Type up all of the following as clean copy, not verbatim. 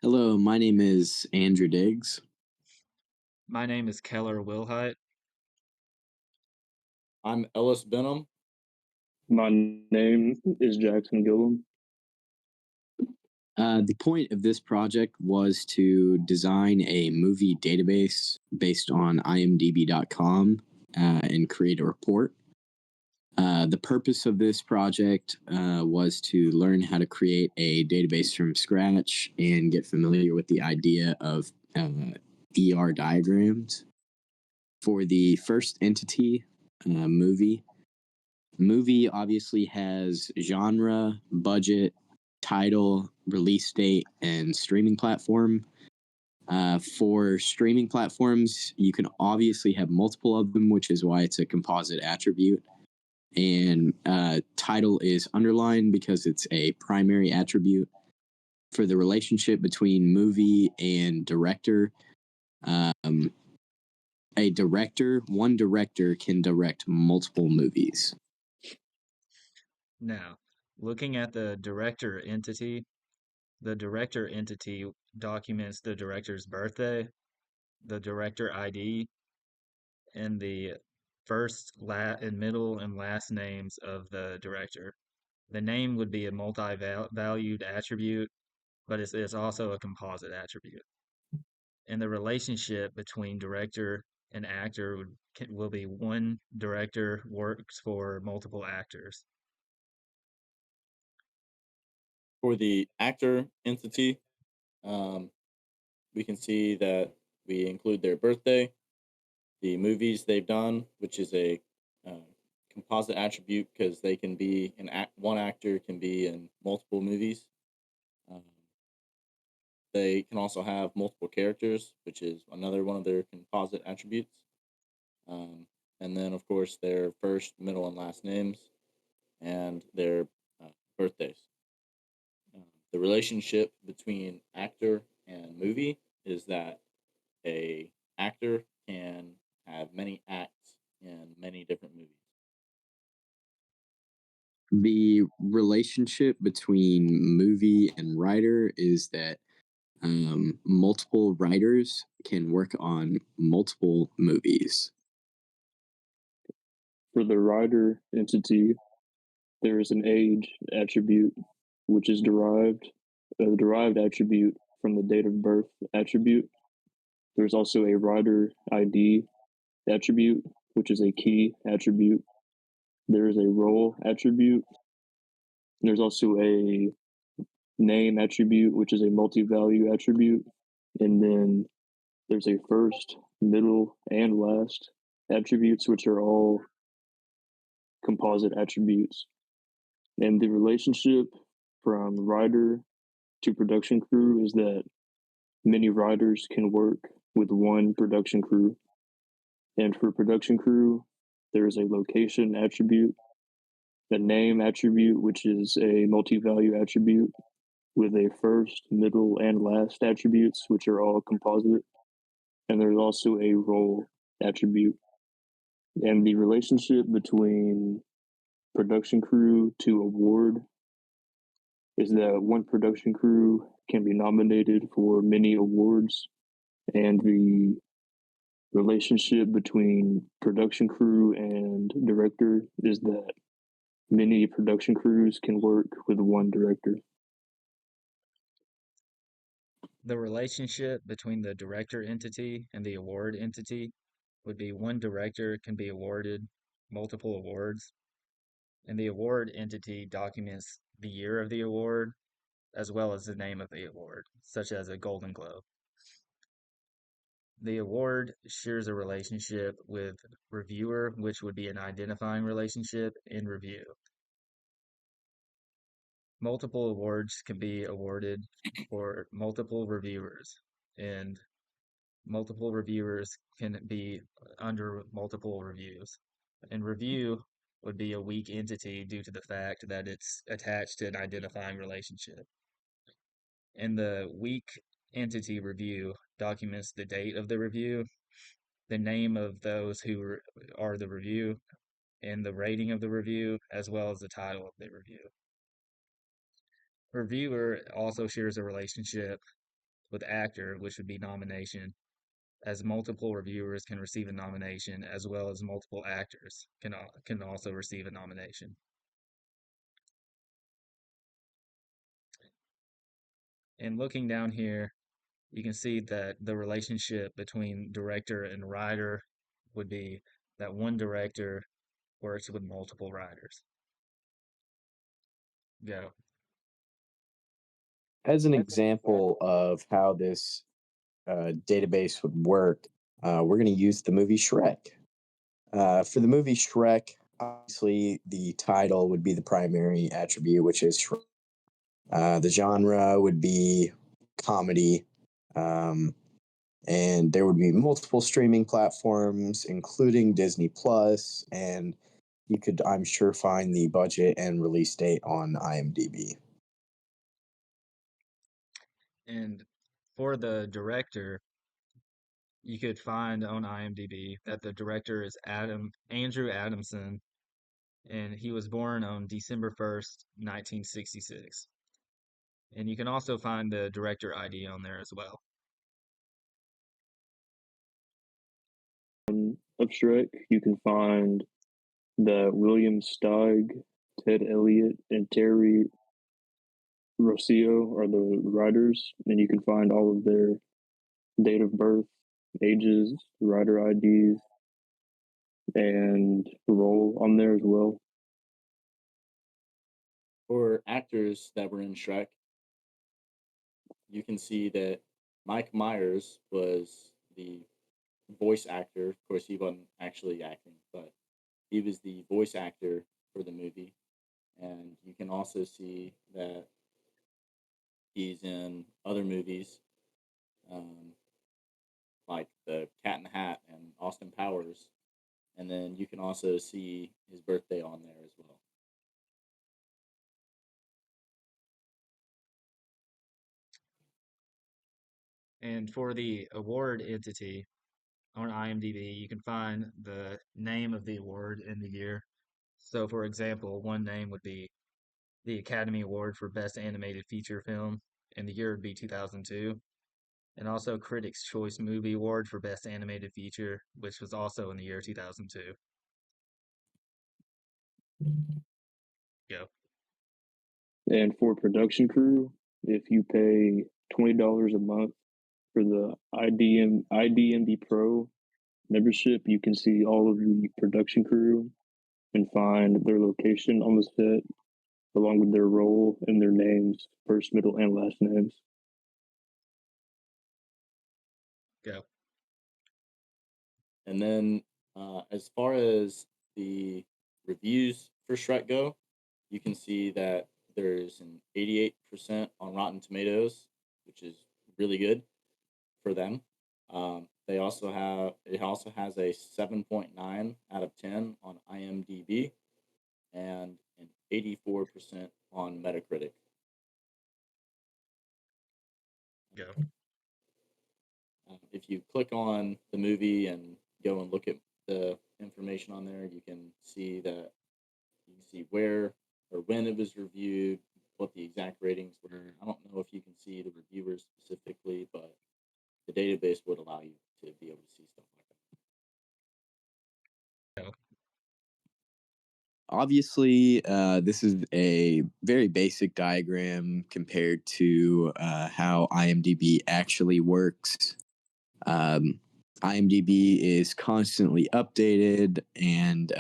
Hello, my name is Andrew Diggs. My name is Keller Wilhite. I'm Ellis Benham. My name is Jackson Gillum. The point of this project was to design a movie database based on imdb.com and create a report. The purpose of this project was to learn how to create a database from scratch and get familiar with the idea of ER diagrams. For the first entity, movie, movie obviously has genre, budget, title, release date, and streaming platform. For streaming platforms, you can obviously have multiple of them, which is why it's a composite attribute. And title is underlined because it's a primary attribute. For the relationship between movie and director, um, one director can direct multiple movies. Now, looking at the director entity documents the director's birthday, the director ID, and the middle, and last names of the director. The name would be a multi-valued attribute, but it's also a composite attribute. And the relationship between director and actor will be one director works for multiple actors. For the actor entity, we can see that we include their birthday, the movies they've done, which is a uh, composite attribute because they can be one actor can be in multiple movies. Um, they can also have multiple characters, which is another one of their composite attributes. Um, and then, of course, their first, middle, and last names and their birthdays. The relationship between actor and movie is that a actor can have many acts in many different movies. The relationship between movie and writer is that multiple writers can work on multiple movies. For the writer entity, there is an age attribute, which is a derived attribute from the date of birth attribute. There's also a writer ID attribute, which is a key attribute. There is a role attribute. There's also a name attribute, which is a multi-value attribute. And then there's a first, middle, and last attributes, which are all composite attributes. And the relationship from writer to production crew is that many writers can work with one production crew. And for production crew, there is a location attribute, a name attribute, which is a multi-value attribute, with a first, middle, and last attributes, which are all composite. And there's also a role attribute. And the relationship between production crew to award is that one production crew can be nominated for many awards, and the relationship between production crew and director is that many production crews can work with one director. The relationship between the director entity and the award entity would be one director can be awarded multiple awards, and the award entity documents the year of the award as well as the name of the award, such as a Golden Globe. The award shares a relationship with reviewer, which would be an identifying relationship in review. Multiple awards can be awarded for multiple reviewers, and multiple reviewers can be under multiple reviews. And review would be a weak entity due to the fact that it's attached to an identifying relationship. And the weak entity review documents the date of the review, the name of those who are the review, and the rating of the review, as well as the title of the review. Reviewer also shares a relationship with actor, which would be nomination, as multiple reviewers can receive a nomination, as well as multiple actors can also receive a nomination. And looking down here, you can see that the relationship between director and writer would be that one director works with multiple writers. Go. As an example of how this database would work, we're going to use the movie Shrek. For the movie Shrek, obviously the title would be the primary attribute, which is Shrek. The genre would be comedy, and there would be multiple streaming platforms, including Disney Plus, and you could, I'm sure, find the budget and release date on IMDb. And for the director, you could find on IMDb that the director is Andrew Adamson, and he was born on December 1st, 1966. And you can also find the director ID on there as well. Of Shrek, you can find that William Steig, Ted Elliott, and Terry Rossio are the writers, and you can find all of their date of birth, ages, writer IDs, and role on there as well. For actors that were in Shrek, you can see that Mike Myers was the voice actor. Of course, he wasn't actually acting, but he was the voice actor for the movie. And you can also see that he's in other movies, like The Cat in the Hat and Austin Powers. And then you can also see his birthday on there as well. And for the award entity on IMDb, you can find the name of the award in the year. So, for example, one name would be the Academy Award for Best Animated Feature Film, and the year would be 2002. And also Critics' Choice Movie Award for Best Animated Feature, which was also in the year 2002. Go. And for production crew, if you pay $20 a month for the IDMB Pro membership, you can see all of the production crew and find their location on the set, along with their role and their names, first, middle, and last names. Go. And then, as far as the reviews for Shrek go, you can see that there's an 88% on Rotten Tomatoes, which is really good for them. It also has a 7.9 out of 10 on IMDb and an 84% on Metacritic. Go. If you click on the movie and go and look at the information on there, you can see where or when it was reviewed, what the exact ratings were. I don't know if you can see the reviewers specifically, but the database would allow you to be able to see stuff like that. Go. Obviously, this is a very basic diagram compared to how IMDb actually works. IMDb is constantly updated, and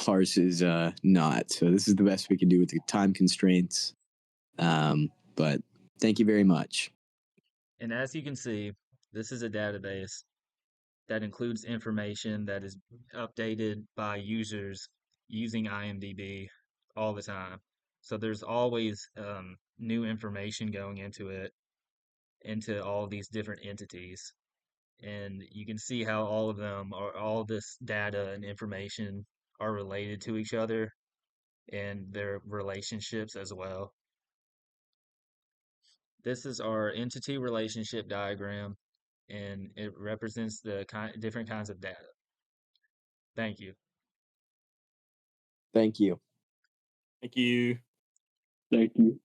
ours is not. So this is the best we can do with the time constraints. But thank you very much. And as you can see, this is a database that includes information that is updated by users using IMDb all the time. So there's always new information going into it, into all these different entities. And you can see how all this data and information are related to each other and their relationships as well. This is our entity relationship diagram, and it represents the different kinds of data. Thank you. Thank you. Thank you. Thank you.